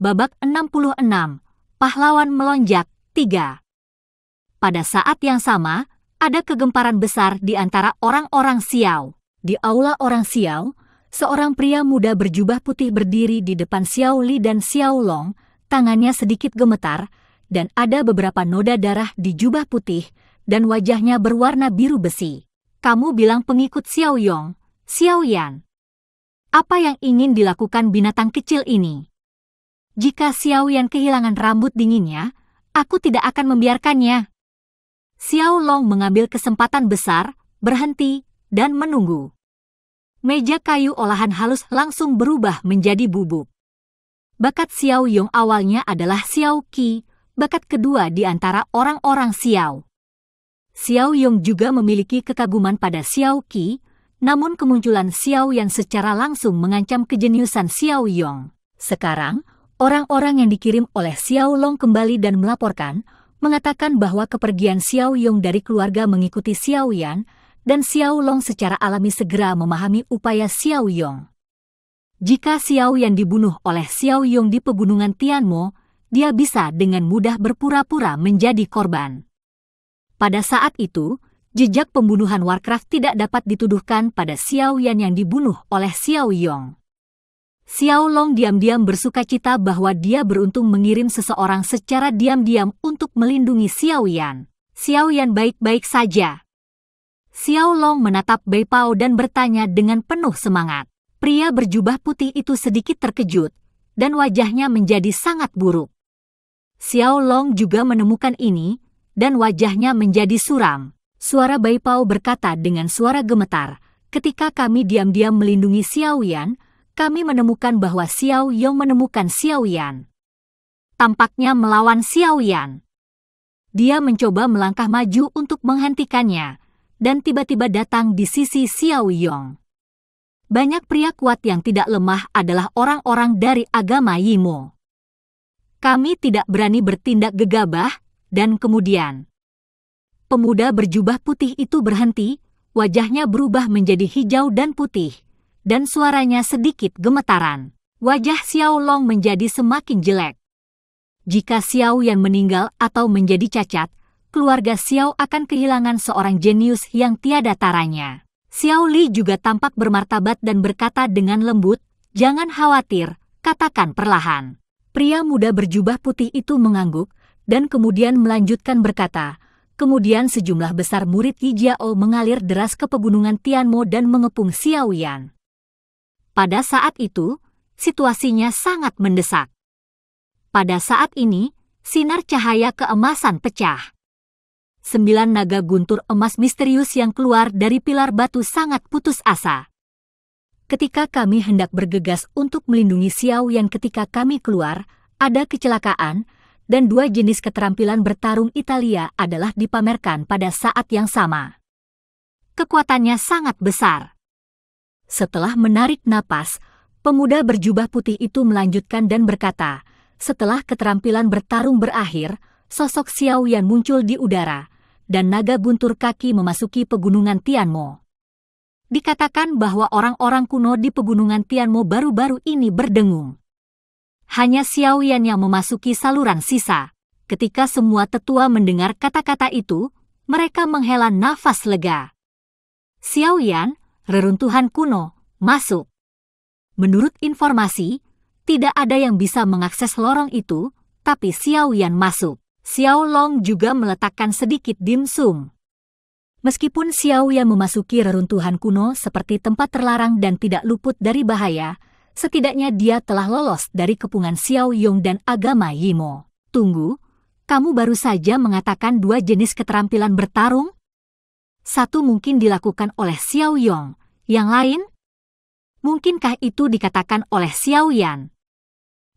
Babak 66, Pahlawan Melonjak 3. Pada saat yang sama, ada kegemparan besar di antara orang-orang Xiao. Di aula orang Xiao, seorang pria muda berjubah putih berdiri di depan Xiao Li dan Xiao Long, tangannya sedikit gemetar, dan ada beberapa noda darah di jubah putih, dan wajahnya berwarna biru besi. Kamu bilang pengikut Xiao Yong, Xiao Yan. Apa yang ingin dilakukan binatang kecil ini? Jika Xiao Yan kehilangan rambut dinginnya, aku tidak akan membiarkannya. Xiao Long mengambil kesempatan besar, berhenti, dan menunggu. Meja kayu olahan halus langsung berubah menjadi bubuk. Bakat Xiao Yong awalnya adalah Xiao Qi, bakat kedua di antara orang-orang Xiao. Xiao Yong juga memiliki kekaguman pada Xiao Qi, namun kemunculan Xiao Yan secara langsung mengancam kejeniusan Xiao Yong. Sekarang, orang-orang yang dikirim oleh Xiao Long kembali dan melaporkan, mengatakan bahwa kepergian Xiao Yong dari keluarga mengikuti Xiao Yan, dan Xiao Long secara alami segera memahami upaya Xiao Yong. Jika Xiao Yan dibunuh oleh Xiao Yong di pegunungan Tianmo, dia bisa dengan mudah berpura-pura menjadi korban. Pada saat itu, jejak pembunuhan Warcraft tidak dapat dituduhkan pada Xiao Yan yang dibunuh oleh Xiao Yong. Xiao Long diam-diam bersukacita bahwa dia beruntung mengirim seseorang secara diam-diam untuk melindungi Xiao Yan. Xiao Yan baik-baik saja. Xiao Long menatap Bei Pao dan bertanya dengan penuh semangat. Pria berjubah putih itu sedikit terkejut, dan wajahnya menjadi sangat buruk. Xiao Long juga menemukan ini, dan wajahnya menjadi suram. Suara Bei Pao berkata dengan suara gemetar, ketika kami diam-diam melindungi Xiao Yan, kami menemukan bahwa Xiao Yong menemukan Xiao Yan. Tampaknya melawan Xiao Yan. Dia mencoba melangkah maju untuk menghentikannya, dan tiba-tiba datang di sisi Xiao Yong. Banyak pria kuat yang tidak lemah adalah orang-orang dari agama Yimo. Kami tidak berani bertindak gegabah, dan kemudian pemuda berjubah putih itu berhenti, wajahnya berubah menjadi hijau dan putih, dan suaranya sedikit gemetaran. Wajah Xiao Long menjadi semakin jelek. Jika Xiao Yan meninggal atau menjadi cacat, keluarga Xiao akan kehilangan seorang jenius yang tiada taranya. Xiao Li juga tampak bermartabat dan berkata dengan lembut, "Jangan khawatir, katakan perlahan." Pria muda berjubah putih itu mengangguk, dan kemudian melanjutkan berkata, "Kemudian sejumlah besar murid Yijiao mengalir deras ke pegunungan Tianmo dan mengepung Xiao Yan." Pada saat itu, situasinya sangat mendesak. Pada saat ini, sinar cahaya keemasan pecah. 9 naga guntur emas misterius yang keluar dari pilar batu sangat putus asa. Ketika kami hendak bergegas untuk melindungi Xiao Yan ketika kami keluar, ada kecelakaan, dan 2 jenis keterampilan bertarung Italia adalah dipamerkan pada saat yang sama. Kekuatannya sangat besar. Setelah menarik napas, pemuda berjubah putih itu melanjutkan dan berkata, setelah keterampilan bertarung berakhir, sosok Xiao Yan muncul di udara, dan naga guntur kaki memasuki pegunungan Tianmo. Dikatakan bahwa orang-orang kuno di pegunungan Tianmo baru-baru ini berdengung. Hanya Xiao Yan yang memasuki saluran sisa. Ketika semua tetua mendengar kata-kata itu, mereka menghela nafas lega. Xiao Yan, reruntuhan kuno, masuk. Menurut informasi, tidak ada yang bisa mengakses lorong itu, tapi Xiao Yan masuk. Xiao Long juga meletakkan sedikit dimsum. Meskipun Xiao Yan memasuki reruntuhan kuno seperti tempat terlarang dan tidak luput dari bahaya, setidaknya dia telah lolos dari kepungan Xiao Yong dan agama Yimo. Tunggu, kamu baru saja mengatakan 2 jenis keterampilan bertarung? Satu mungkin dilakukan oleh Xiao Yong, yang lain? Mungkinkah itu dikatakan oleh Xiao Yan?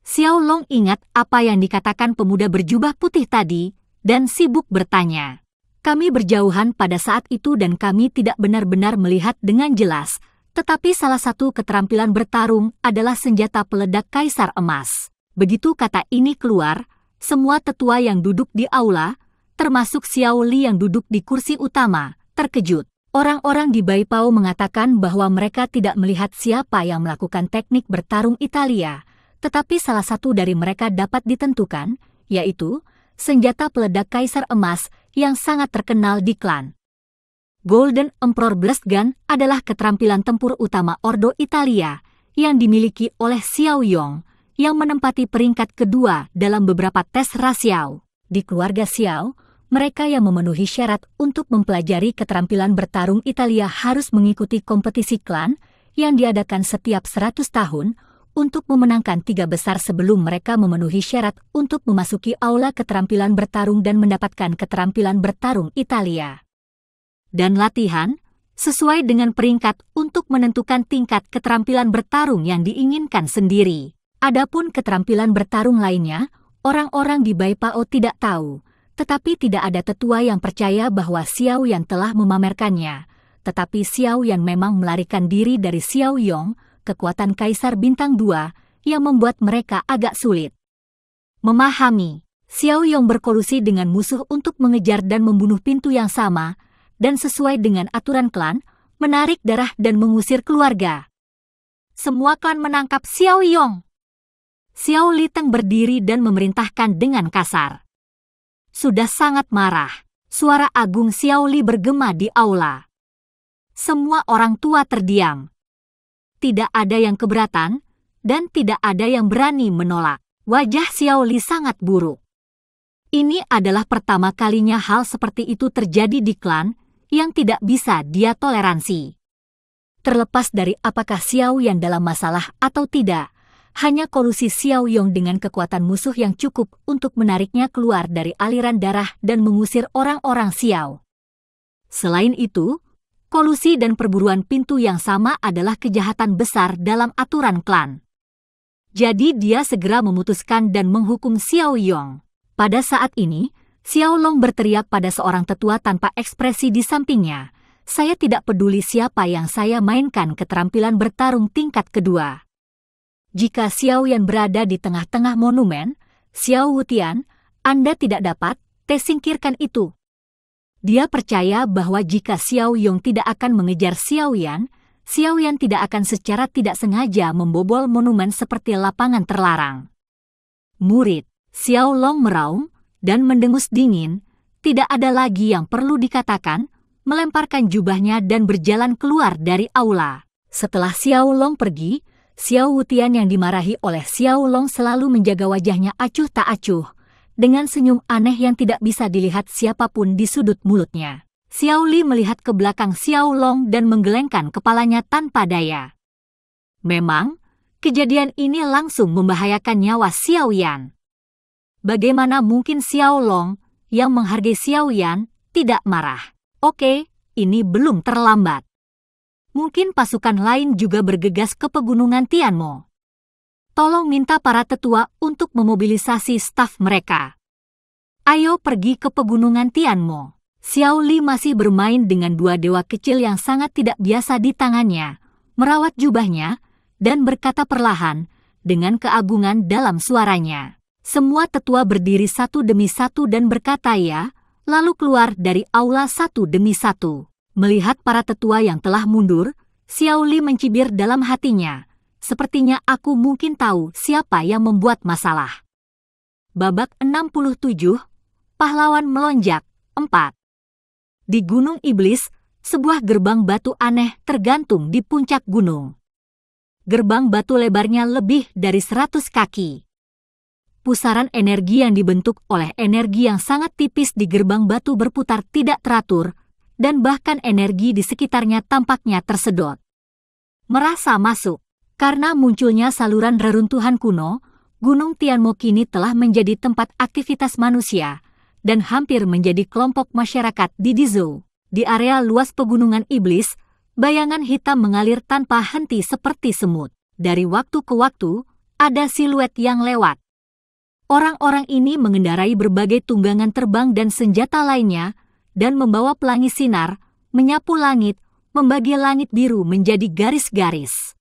Xiao Long ingat apa yang dikatakan pemuda berjubah putih tadi, dan sibuk bertanya. Kami berjauhan pada saat itu dan kami tidak benar-benar melihat dengan jelas, tetapi salah satu keterampilan bertarung adalah senjata peledak Kaisar Emas. Begitu kata ini keluar, semua tetua yang duduk di aula, termasuk Xiao Li yang duduk di kursi utama, terkejut. Orang-orang di Bei Pao mengatakan bahwa mereka tidak melihat siapa yang melakukan teknik bertarung Italia, tetapi salah satu dari mereka dapat ditentukan, yaitu senjata peledak Kaisar Emas yang sangat terkenal di klan. Golden Emperor Blast Gun adalah keterampilan tempur utama Ordo Italia yang dimiliki oleh Xiao Yong yang menempati peringkat kedua dalam beberapa tes rasial. Di keluarga Xiao, mereka yang memenuhi syarat untuk mempelajari keterampilan bertarung Italia harus mengikuti kompetisi klan yang diadakan setiap 100 tahun untuk memenangkan 3 besar sebelum mereka memenuhi syarat untuk memasuki aula keterampilan bertarung dan mendapatkan keterampilan bertarung Italia. Dan latihan sesuai dengan peringkat untuk menentukan tingkat keterampilan bertarung yang diinginkan sendiri. Adapun keterampilan bertarung lainnya, orang-orang di Baipao tidak tahu, tetapi tidak ada tetua yang percaya bahwa Xiao Yan telah memamerkannya. Tetapi Xiao Yan memang melarikan diri dari Xiao Yong, kekuatan Kaisar Bintang 2, yang membuat mereka agak sulit memahami. Xiao Yong berkolusi dengan musuh untuk mengejar dan membunuh pintu yang sama, dan sesuai dengan aturan klan, menarik darah dan mengusir keluarga. Semua klan menangkap Xiao Yong. Xiao Li Teng berdiri dan memerintahkan dengan kasar. Sudah sangat marah, suara agung Xiao Li bergema di aula. Semua orang tua terdiam. Tidak ada yang keberatan, dan tidak ada yang berani menolak. Wajah Xiao Li sangat buruk. Ini adalah pertama kalinya hal seperti itu terjadi di klan yang tidak bisa dia toleransi. Terlepas dari apakah Xiao Yan dalam masalah atau tidak, hanya kolusi Xiao Yong dengan kekuatan musuh yang cukup untuk menariknya keluar dari aliran darah dan mengusir orang-orang Xiao. Selain itu, kolusi dan perburuan pintu yang sama adalah kejahatan besar dalam aturan klan. Jadi dia segera memutuskan dan menghukum Xiao Yong. Pada saat ini, Xiao Long berteriak pada seorang tetua tanpa ekspresi di sampingnya, "Saya tidak peduli siapa yang saya mainkan keterampilan bertarung tingkat kedua." Jika Xiao Yan berada di tengah-tengah monumen, Xiao Wutian, Anda tidak dapat singkirkan itu. Dia percaya bahwa jika Xiao Yong tidak akan mengejar Xiao Yan tidak akan secara tidak sengaja membobol monumen seperti lapangan terlarang. Murid Xiao Long meraung dan mendengus dingin, tidak ada lagi yang perlu dikatakan, melemparkan jubahnya dan berjalan keluar dari aula. Setelah Xiao Long pergi, Xiao Wutian yang dimarahi oleh Xiao Long selalu menjaga wajahnya acuh tak acuh, dengan senyum aneh yang tidak bisa dilihat siapapun di sudut mulutnya. Xiao Li melihat ke belakang Xiao Long dan menggelengkan kepalanya tanpa daya. Memang, kejadian ini langsung membahayakan nyawa Xiao Yan. Bagaimana mungkin Xiao Long yang menghargai Xiao Yan tidak marah? Oke, ini belum terlambat. Mungkin pasukan lain juga bergegas ke pegunungan Tianmo. Tolong minta para tetua untuk memobilisasi staf mereka. Ayo pergi ke pegunungan Tianmo. Xiao Li masih bermain dengan 2 dewa kecil yang sangat tidak biasa di tangannya, merawat jubahnya, dan berkata perlahan, dengan keagungan dalam suaranya. Semua tetua berdiri satu demi satu dan berkata ya, lalu keluar dari aula satu demi satu. Melihat para tetua yang telah mundur, Xiao Li mencibir dalam hatinya. Sepertinya aku mungkin tahu siapa yang membuat masalah. Babak 67, Pahlawan Melonjak, 4. Di Gunung Iblis, sebuah gerbang batu aneh tergantung di puncak gunung. Gerbang batu lebarnya lebih dari 100 kaki. Pusaran energi yang dibentuk oleh energi yang sangat tipis di gerbang batu berputar tidak teratur, dan bahkan energi di sekitarnya tampaknya tersedot. Merasa masuk. Karena munculnya saluran reruntuhan kuno, Gunung Tianmo kini telah menjadi tempat aktivitas manusia, dan hampir menjadi kelompok masyarakat di Dizhou. Di area luas pegunungan iblis, bayangan hitam mengalir tanpa henti seperti semut. Dari waktu ke waktu, ada siluet yang lewat. Orang-orang ini mengendarai berbagai tunggangan terbang dan senjata lainnya, dan membawa pelangi sinar, menyapu langit, membagi langit biru menjadi garis-garis.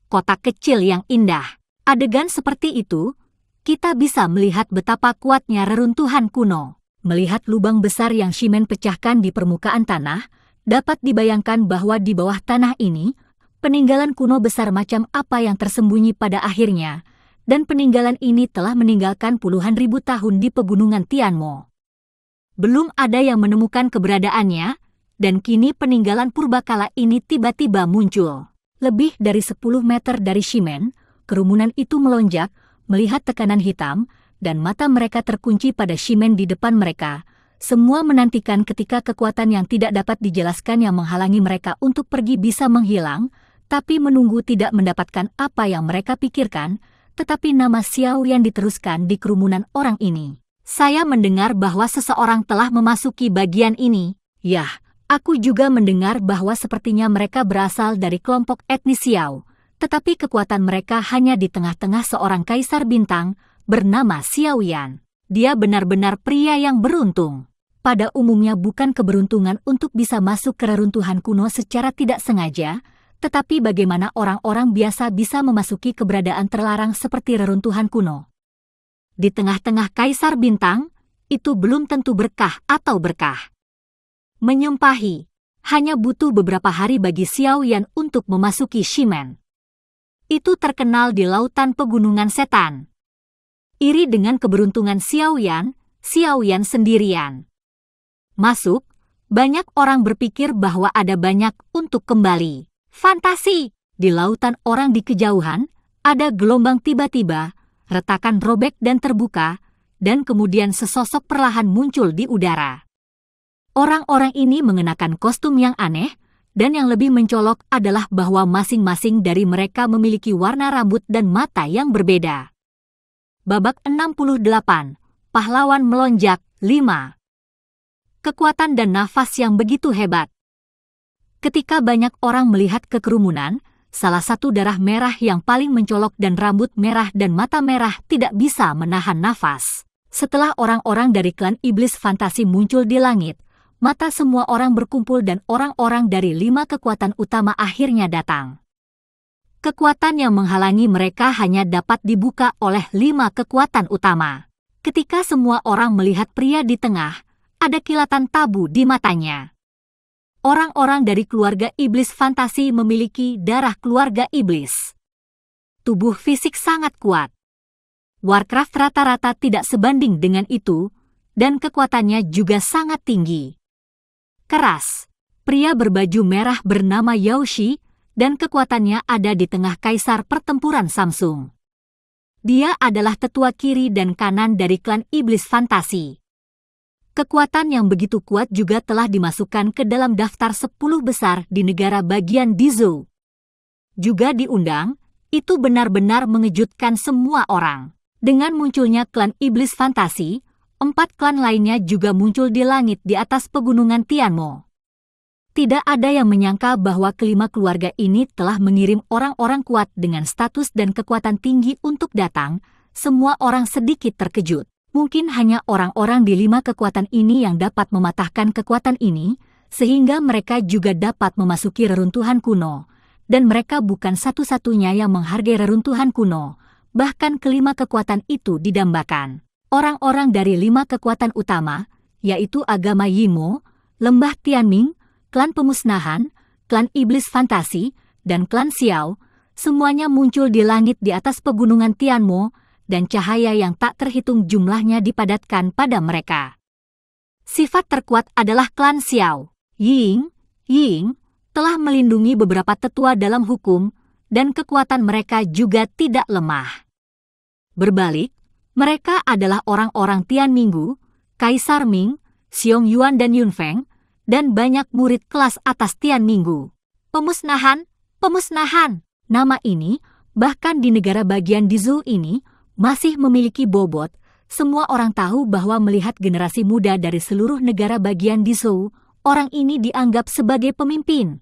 Kota kecil yang indah. Adegan seperti itu, kita bisa melihat betapa kuatnya reruntuhan kuno. Melihat lubang besar yang Shimen pecahkan di permukaan tanah, dapat dibayangkan bahwa di bawah tanah ini, peninggalan kuno besar macam apa yang tersembunyi pada akhirnya, dan peninggalan ini telah meninggalkan puluhan ribu tahun di pegunungan Tianmo. Belum ada yang menemukan keberadaannya, dan kini peninggalan purbakala ini tiba-tiba muncul. Lebih dari 10 meter dari Shimen, kerumunan itu melonjak, melihat tekanan hitam, dan mata mereka terkunci pada Shimen di depan mereka. Semua menantikan ketika kekuatan yang tidak dapat dijelaskan yang menghalangi mereka untuk pergi bisa menghilang, tapi menunggu tidak mendapatkan apa yang mereka pikirkan, tetapi nama Xiao yang diteruskan di kerumunan orang ini. Saya mendengar bahwa seseorang telah memasuki bagian ini. Yah, aku juga mendengar bahwa sepertinya mereka berasal dari kelompok etnis Xiao, tetapi kekuatan mereka hanya di tengah-tengah seorang kaisar bintang bernama Xiao Yan. Dia benar-benar pria yang beruntung. Pada umumnya bukan keberuntungan untuk bisa masuk ke reruntuhan kuno secara tidak sengaja, tetapi bagaimana orang-orang biasa bisa memasuki keberadaan terlarang seperti reruntuhan kuno. Di tengah-tengah kaisar bintang, itu belum tentu berkah atau berkah. Menyumpahi, hanya butuh beberapa hari bagi Xiao Yan untuk memasuki Shimen. Itu terkenal di lautan pegunungan setan. Iri dengan keberuntungan Xiao Yan sendirian. Masuk, banyak orang berpikir bahwa ada banyak untuk kembali. Fantasi! Di lautan orang di kejauhan, ada gelombang tiba-tiba, retakan robek dan terbuka, dan kemudian sesosok perlahan muncul di udara. Orang-orang ini mengenakan kostum yang aneh, dan yang lebih mencolok adalah bahwa masing-masing dari mereka memiliki warna rambut dan mata yang berbeda. Babak 68, Pahlawan Melonjak 5. Kekuatan dan nafas yang begitu hebat. Ketika banyak orang melihat ke kerumunan, salah satu darah merah yang paling mencolok dan rambut merah dan mata merah tidak bisa menahan nafas. Setelah orang-orang dari klan iblis fantasi muncul di langit, mata semua orang berkumpul dan orang-orang dari 5 kekuatan utama akhirnya datang. Kekuatan yang menghalangi mereka hanya dapat dibuka oleh 5 kekuatan utama. Ketika semua orang melihat pria di tengah, ada kilatan tabu di matanya. Orang-orang dari keluarga iblis fantasi memiliki darah keluarga iblis. Tubuh fisik sangat kuat. Warcraft rata-rata tidak sebanding dengan itu, dan kekuatannya juga sangat tinggi. Keras, pria berbaju merah bernama Yaoshi, dan kekuatannya ada di tengah kaisar pertempuran Samsung. Dia adalah tetua kiri dan kanan dari klan iblis fantasi. Kekuatan yang begitu kuat juga telah dimasukkan ke dalam daftar 10 besar di negara bagian Dizhou. Juga diundang, itu benar-benar mengejutkan semua orang. Dengan munculnya klan iblis fantasi, 4 klan lainnya juga muncul di langit di atas pegunungan Tianmo. Tidak ada yang menyangka bahwa kelima keluarga ini telah mengirim orang-orang kuat dengan status dan kekuatan tinggi untuk datang. Semua orang sedikit terkejut. Mungkin hanya orang-orang di 5 kekuatan ini yang dapat mematahkan kekuatan ini, sehingga mereka juga dapat memasuki reruntuhan kuno. Dan mereka bukan satu-satunya yang menghargai reruntuhan kuno, bahkan kelima kekuatan itu didambakan. Orang-orang dari 5 kekuatan utama, yaitu agama Yimo, lembah Tianming, klan pemusnahan, klan iblis fantasi, dan klan Xiao, semuanya muncul di langit di atas pegunungan Tianmo, dan cahaya yang tak terhitung jumlahnya dipadatkan pada mereka. Sifat terkuat adalah klan Xiao. Ying telah melindungi beberapa tetua dalam hukum, dan kekuatan mereka juga tidak lemah. Berbalik, mereka adalah orang-orang Tianminggu, Kaisar Ming, Xiong Yuan dan Yunfeng, dan banyak murid kelas atas Tianminggu. Pemusnahan. Nama ini, bahkan di negara bagian Dizhou ini, masih memiliki bobot. Semua orang tahu bahwa melihat generasi muda dari seluruh negara bagian Dizhou, orang ini dianggap sebagai pemimpin.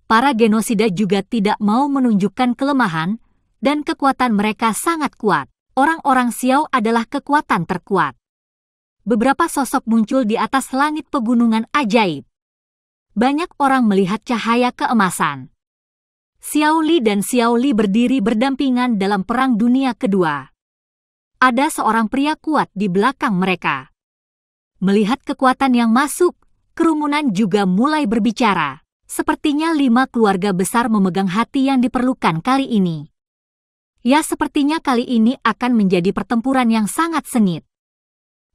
Para genosida juga tidak mau menunjukkan kelemahan, dan kekuatan mereka sangat kuat. Orang-orang Xiao adalah kekuatan terkuat. Beberapa sosok muncul di atas langit pegunungan ajaib. Banyak orang melihat cahaya keemasan. Xiao Li dan Xiao Li berdiri berdampingan dalam Perang Dunia Kedua. Ada seorang pria kuat di belakang mereka. Melihat kekuatan yang masuk, kerumunan juga mulai berbicara. Sepertinya 5 keluarga besar memegang hati yang diperlukan kali ini. Ya, sepertinya kali ini akan menjadi pertempuran yang sangat sengit.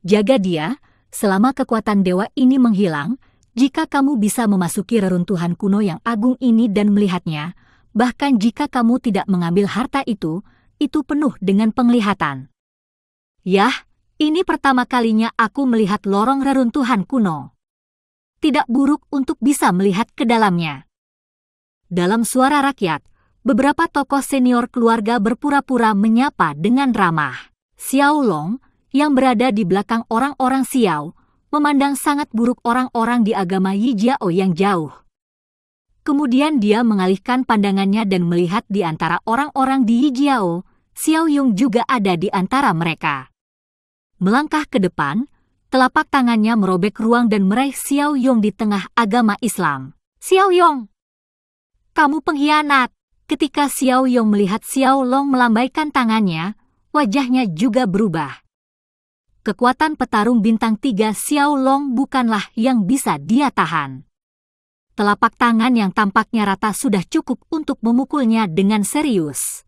Jaga dia, selama kekuatan dewa ini menghilang. Jika kamu bisa memasuki reruntuhan kuno yang agung ini dan melihatnya, bahkan jika kamu tidak mengambil harta itu penuh dengan penglihatan. Yah, ini pertama kalinya aku melihat lorong reruntuhan kuno. Tidak buruk untuk bisa melihat ke dalamnya. Dalam suara rakyat, beberapa tokoh senior keluarga berpura-pura menyapa dengan ramah. Xiao Long, yang berada di belakang orang-orang Xiao, memandang sangat buruk orang-orang di agama Yijiao yang jauh. Kemudian dia mengalihkan pandangannya dan melihat di antara orang-orang di Yijiao, Xiao Yong juga ada di antara mereka. Melangkah ke depan, telapak tangannya merobek ruang dan meraih Xiao Yong di tengah agama Islam. Xiao Yong, kamu pengkhianat! Ketika Xiao Yong melihat Xiao Long melambaikan tangannya, wajahnya juga berubah. Kekuatan petarung bintang 3 Xiao Long bukanlah yang bisa dia tahan. Telapak tangan yang tampaknya rata sudah cukup untuk memukulnya dengan serius.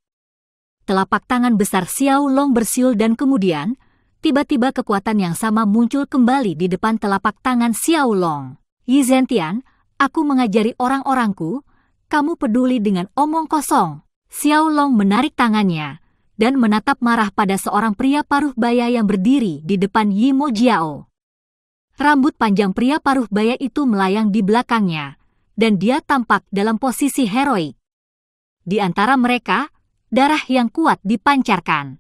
Telapak tangan besar Xiao Long bersiul dan kemudian, tiba-tiba kekuatan yang sama muncul kembali di depan telapak tangan Xiao Long. Yi Zentian, aku mengajari orang-orangku, kamu peduli dengan omong kosong. Xiao Long menarik tangannya dan menatap marah pada seorang pria paruh baya yang berdiri di depan Yi Mo Jiao. Rambut panjang pria paruh baya itu melayang di belakangnya, dan dia tampak dalam posisi heroik. Di antara mereka, darah yang kuat dipancarkan.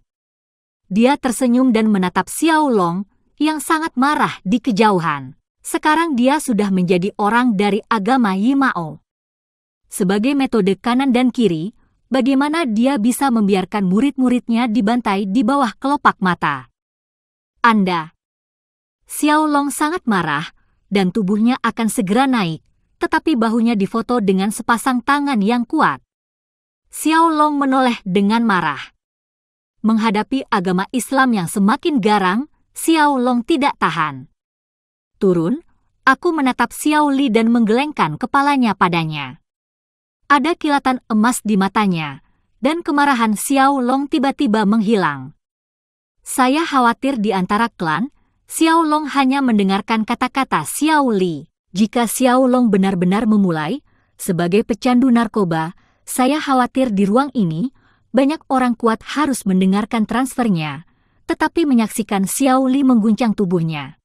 Dia tersenyum dan menatap Xiao Long, yang sangat marah di kejauhan. Sekarang dia sudah menjadi orang dari agama Yi Mao. Sebagai metode kanan dan kiri, bagaimana dia bisa membiarkan murid-muridnya dibantai di bawah kelopak mata? Anda. Xiao Long sangat marah, dan tubuhnya akan segera naik, tetapi bahunya difoto dengan sepasang tangan yang kuat. Xiao Long menoleh dengan marah. Menghadapi agama Islam yang semakin garang, Xiao Long tidak tahan. Turun, aku menatap Xiao Li dan menggelengkan kepalanya padanya. Ada kilatan emas di matanya, dan kemarahan Xiao Long tiba-tiba menghilang. Saya khawatir di antara klan, Xiao Long hanya mendengarkan kata-kata Xiao Li. Jika Xiao Long benar-benar memulai, sebagai pecandu narkoba, saya khawatir di ruang ini, banyak orang kuat harus mendengarkan transfernya, tetapi menyaksikan Xiao Li mengguncang tubuhnya.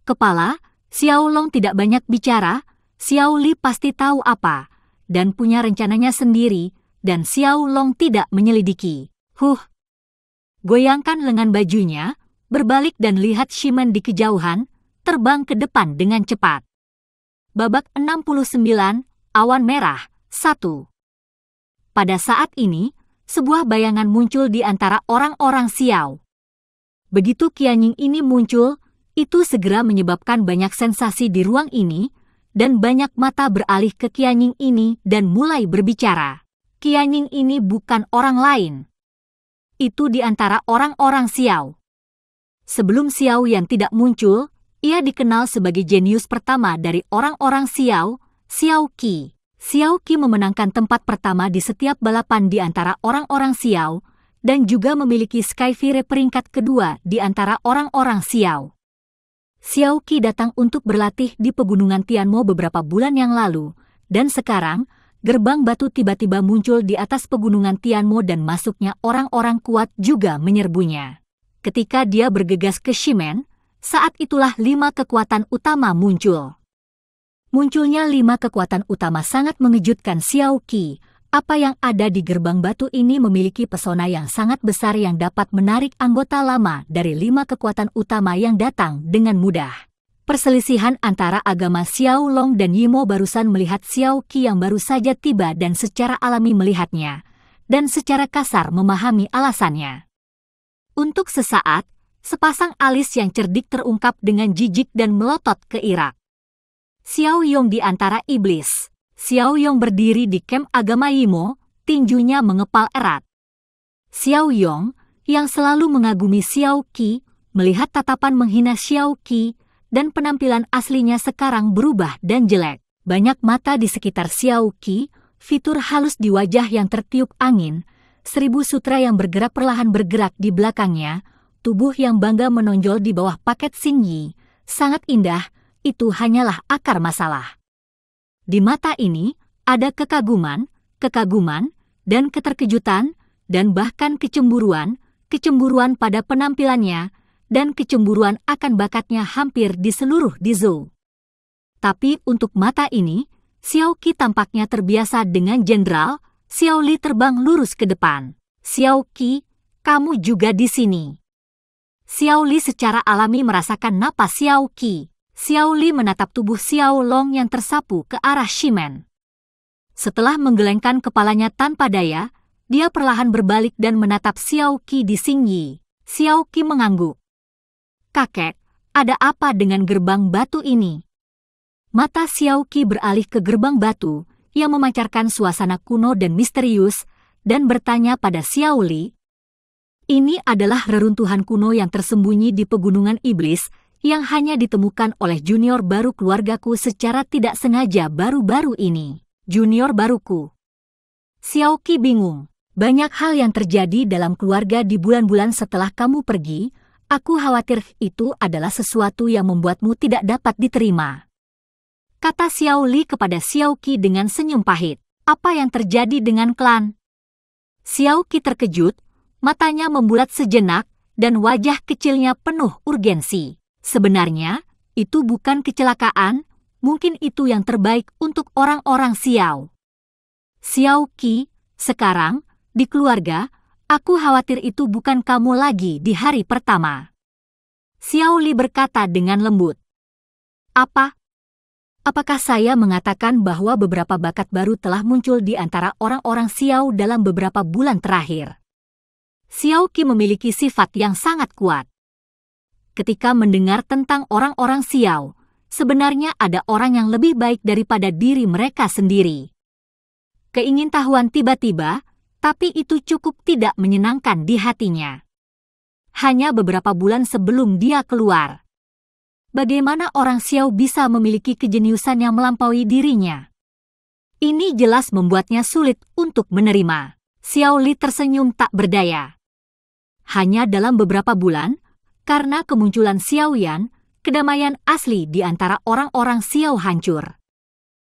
Kepala, Xiao Long tidak banyak bicara, Xiao Li pasti tahu apa, dan punya rencananya sendiri, dan Xiao Long tidak menyelidiki. Goyangkan lengan bajunya, berbalik dan lihat Shimen di kejauhan, terbang ke depan dengan cepat. Babak 69, Awan Merah, 1. Pada saat ini, sebuah bayangan muncul di antara orang-orang Xiao. Begitu Qianying ini muncul, itu segera menyebabkan banyak sensasi di ruang ini, dan banyak mata beralih ke Qianying ini dan mulai berbicara. Qianying ini bukan orang lain. Itu di antara orang-orang Xiao. Sebelum Xiao Yan tidak muncul, ia dikenal sebagai jenius pertama dari orang-orang Xiao, Xiao Qi. Xiao Qi memenangkan tempat pertama di setiap balapan di antara orang-orang Xiao, dan juga memiliki Skyfire peringkat kedua di antara orang-orang Xiao. Xiao Qi datang untuk berlatih di pegunungan Tianmo beberapa bulan yang lalu, dan sekarang, gerbang batu tiba-tiba muncul di atas pegunungan Tianmo dan masuknya orang-orang kuat juga menyerbunya. Ketika dia bergegas ke Shimen, saat itulah 5 kekuatan utama muncul. Munculnya 5 kekuatan utama sangat mengejutkan Xiao Qi. Apa yang ada di gerbang batu ini memiliki pesona yang sangat besar yang dapat menarik anggota lama dari 5 kekuatan utama yang datang dengan mudah. Perselisihan antara agama Xiao Long dan Yimo barusan melihat Xiao Qi yang baru saja tiba dan secara alami melihatnya, dan secara kasar memahami alasannya. Untuk sesaat, sepasang alis yang cerdik terungkap dengan jijik dan melotot ke Irak. Xiao Yong di antara iblis. Xiao Yong berdiri di kem agama Yimo, tinjunya mengepal erat. Xiao Yong, yang selalu mengagumi Xiao Qi, melihat tatapan menghina Xiao Qi, dan penampilan aslinya sekarang berubah dan jelek. Banyak mata di sekitar Xiao Qi, fitur halus di wajah yang tertiup angin, 1000 sutra yang bergerak perlahan bergerak di belakangnya, tubuh yang bangga menonjol di bawah paket Xingyi. Sangat indah, itu hanyalah akar masalah. Di mata ini, ada kekaguman, dan keterkejutan, dan bahkan kecemburuan pada penampilannya, dan kecemburuan akan bakatnya hampir di seluruh Dizhou. Tapi untuk mata ini, Xiao Qi tampaknya terbiasa dengan jenderal. Xiao Li terbang lurus ke depan. Xiao Qi, kamu juga di sini. Xiao Li secara alami merasakan napas Xiao Qi. Xiao Li menatap tubuh Xiao Long yang tersapu ke arah Shimen. Setelah menggelengkan kepalanya tanpa daya, dia perlahan berbalik dan menatap Xiao Qi di Xingyi. Xiao Qi mengangguk. Kakek, ada apa dengan gerbang batu ini? Mata Xiao Qi beralih ke gerbang batu yang memancarkan suasana kuno dan misterius, dan bertanya pada Xiao Li. Ini adalah reruntuhan kuno yang tersembunyi di pegunungan iblis yang hanya ditemukan oleh junior baru keluargaku secara tidak sengaja baru-baru ini. Junior baruku. Xiao Qi bingung. Banyak hal yang terjadi dalam keluarga di bulan-bulan setelah kamu pergi. Aku khawatir itu adalah sesuatu yang membuatmu tidak dapat diterima. Kata Xiao Li kepada Xiao Qi dengan senyum pahit. Apa yang terjadi dengan klan? Xiao Qi terkejut, matanya membulat sejenak, dan wajah kecilnya penuh urgensi. Sebenarnya, itu bukan kecelakaan, mungkin itu yang terbaik untuk orang-orang Xiao. Xiao Qi, sekarang, di keluarga, aku khawatir itu bukan kamu lagi di hari pertama. Xiao Li berkata dengan lembut. Apa? Apakah saya mengatakan bahwa beberapa bakat baru telah muncul di antara orang-orang Xiao dalam beberapa bulan terakhir? Xiao Qi memiliki sifat yang sangat kuat. Ketika mendengar tentang orang-orang Xiao, sebenarnya ada orang yang lebih baik daripada diri mereka sendiri. Keingintahuan tiba-tiba, tapi itu cukup tidak menyenangkan di hatinya. Hanya beberapa bulan sebelum dia keluar. Bagaimana orang Xiao bisa memiliki kejeniusan yang melampaui dirinya? Ini jelas membuatnya sulit untuk menerima. Xiao Li tersenyum tak berdaya. Hanya dalam beberapa bulan, karena kemunculan Xiao Yan, kedamaian asli di antara orang-orang Xiao hancur.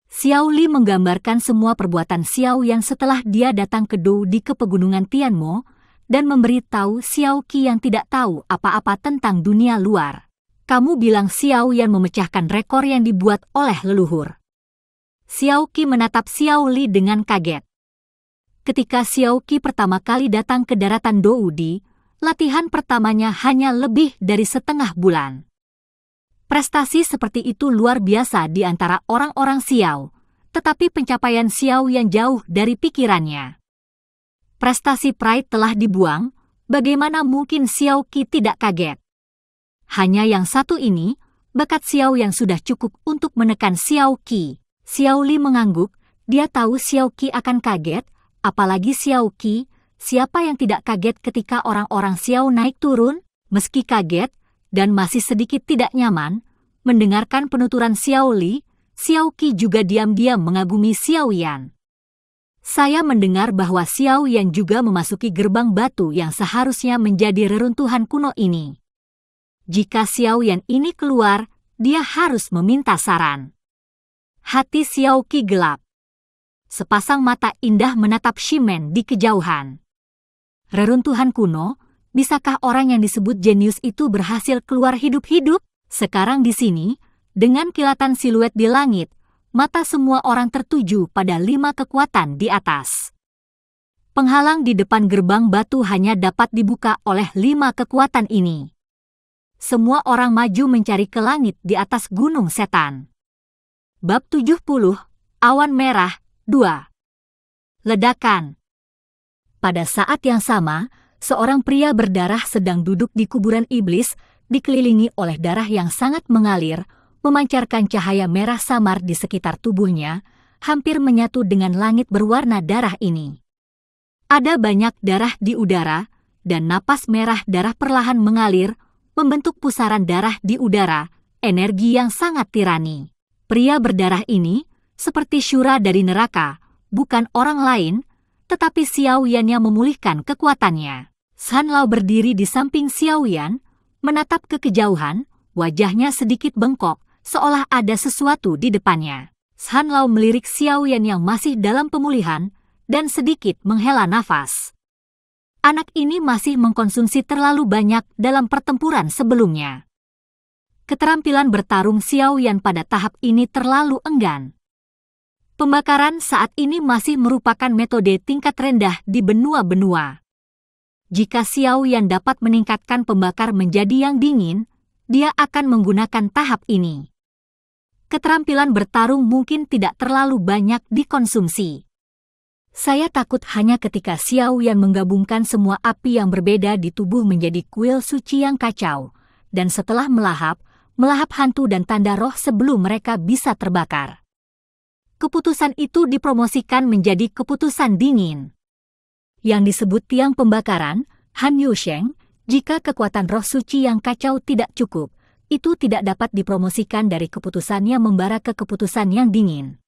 Xiao Li menggambarkan semua perbuatan Xiao Yan setelah dia datang ke Dou di pegunungan Tianmo dan memberitahu Xiao Qi yang tidak tahu apa-apa tentang dunia luar. Kamu bilang Xiao Yan memecahkan rekor yang dibuat oleh leluhur. Xiao Qi menatap Xiao Li dengan kaget. Ketika Xiao Qi pertama kali datang ke daratan Doudi, latihan pertamanya hanya lebih dari setengah bulan. Prestasi seperti itu luar biasa di antara orang-orang Xiao, tetapi pencapaian Xiao Yan jauh dari pikirannya. Prestasi Pride telah dibuang, bagaimana mungkin Xiao Qi tidak kaget? Hanya yang satu ini, bakat Xiao yang sudah cukup untuk menekan Xiao Qi. Xiao Li mengangguk, dia tahu Xiao Qi akan kaget, apalagi Xiao Qi, siapa yang tidak kaget ketika orang-orang Xiao naik turun, meski kaget, dan masih sedikit tidak nyaman, mendengarkan penuturan Xiao Li, Xiao Qi juga diam-diam mengagumi Xiao Yan. Saya mendengar bahwa Xiao Yan juga memasuki gerbang batu yang seharusnya menjadi reruntuhan kuno ini. Jika Xiao Yan ini keluar, dia harus meminta saran. Hati Xiao Qi gelap. Sepasang mata indah menatap Shimen di kejauhan. Reruntuhan kuno, bisakah orang yang disebut jenius itu berhasil keluar hidup-hidup? Sekarang di sini, dengan kilatan siluet di langit, mata semua orang tertuju pada 5 kekuatan di atas. Penghalang di depan gerbang batu hanya dapat dibuka oleh 5 kekuatan ini. Semua orang maju mencari ke langit di atas gunung setan. Bab 70, Awan Merah, 2. Ledakan. Pada saat yang sama, seorang pria berdarah sedang duduk di kuburan iblis, dikelilingi oleh darah yang sangat mengalir, memancarkan cahaya merah samar di sekitar tubuhnya, hampir menyatu dengan langit berwarna darah ini. Ada banyak darah di udara, dan napas merah darah perlahan mengalir, membentuk pusaran darah di udara, energi yang sangat tirani. Pria berdarah ini, seperti Shura dari neraka, bukan orang lain, tetapi Xiao Yan yang memulihkan kekuatannya. San Lao berdiri di samping Xiao Yan, menatap ke kejauhan, wajahnya sedikit bengkok, seolah ada sesuatu di depannya. San Lao melirik Xiao Yan yang masih dalam pemulihan, dan sedikit menghela nafas. Anak ini masih mengkonsumsi terlalu banyak dalam pertempuran sebelumnya. Keterampilan bertarung Xiao Yan pada tahap ini terlalu enggan. Pembakaran saat ini masih merupakan metode tingkat rendah di benua-benua. Jika Xiao Yan dapat meningkatkan pembakar menjadi yang dingin, dia akan menggunakan tahap ini. Keterampilan bertarung mungkin tidak terlalu banyak dikonsumsi. Saya takut hanya ketika Xiao Yan menggabungkan semua api yang berbeda di tubuh menjadi kuil suci yang kacau, dan setelah melahap hantu dan tanda roh sebelum mereka bisa terbakar. Keputusan itu dipromosikan menjadi keputusan dingin. Yang disebut tiang pembakaran, Han Yusheng, jika kekuatan roh suci yang kacau tidak cukup, itu tidak dapat dipromosikan dari keputusannya membara ke keputusan yang dingin.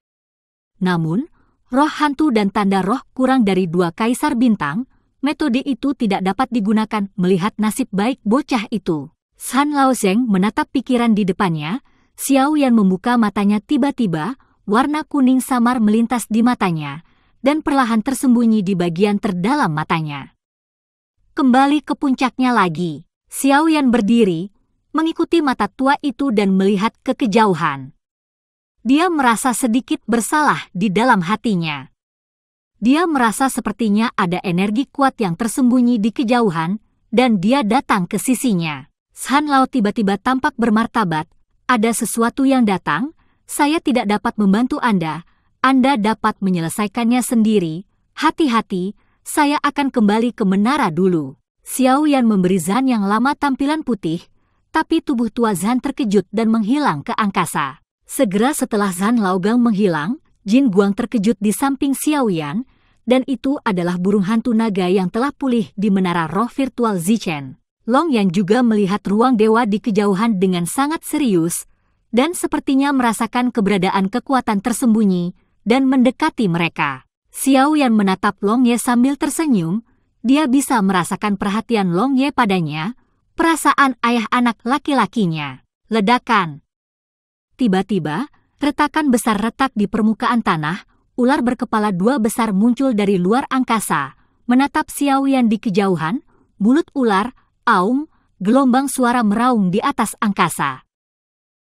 Namun, roh hantu dan tanda roh kurang dari 2 kaisar bintang, metode itu tidak dapat digunakan melihat nasib baik bocah itu. San Lao Zeng menatap pikiran di depannya, Xiao Yan membuka matanya tiba-tiba, warna kuning samar melintas di matanya, dan perlahan tersembunyi di bagian terdalam matanya. Kembali ke puncaknya lagi, Xiao Yan berdiri, mengikuti mata tua itu dan melihat ke kejauhan. Dia merasa sedikit bersalah di dalam hatinya. Dia merasa sepertinya ada energi kuat yang tersembunyi di kejauhan, dan dia datang ke sisinya. San Lao tiba-tiba tampak bermartabat, ada sesuatu yang datang, saya tidak dapat membantu Anda dapat menyelesaikannya sendiri, hati-hati, saya akan kembali ke menara dulu. Xiao Yan memberi Zhan yang lama tampilan putih, tapi tubuh tua Zhan terkejut dan menghilang ke angkasa. Segera setelah Zhan Laogang menghilang, Jin Guang terkejut di samping Xiao Yan, dan itu adalah burung hantu naga yang telah pulih di menara roh virtual Zichen. Long Yan juga melihat ruang dewa di kejauhan dengan sangat serius, dan sepertinya merasakan keberadaan kekuatan tersembunyi, dan mendekati mereka. Xiao Yan menatap Long Ye sambil tersenyum, dia bisa merasakan perhatian Long Ye padanya, perasaan ayah anak laki-lakinya. Ledakan. Tiba-tiba, retakan besar retak di permukaan tanah, ular berkepala 2 besar muncul dari luar angkasa, menatap Xiao Yan di kejauhan, mulut ular, aum, gelombang suara meraung di atas angkasa.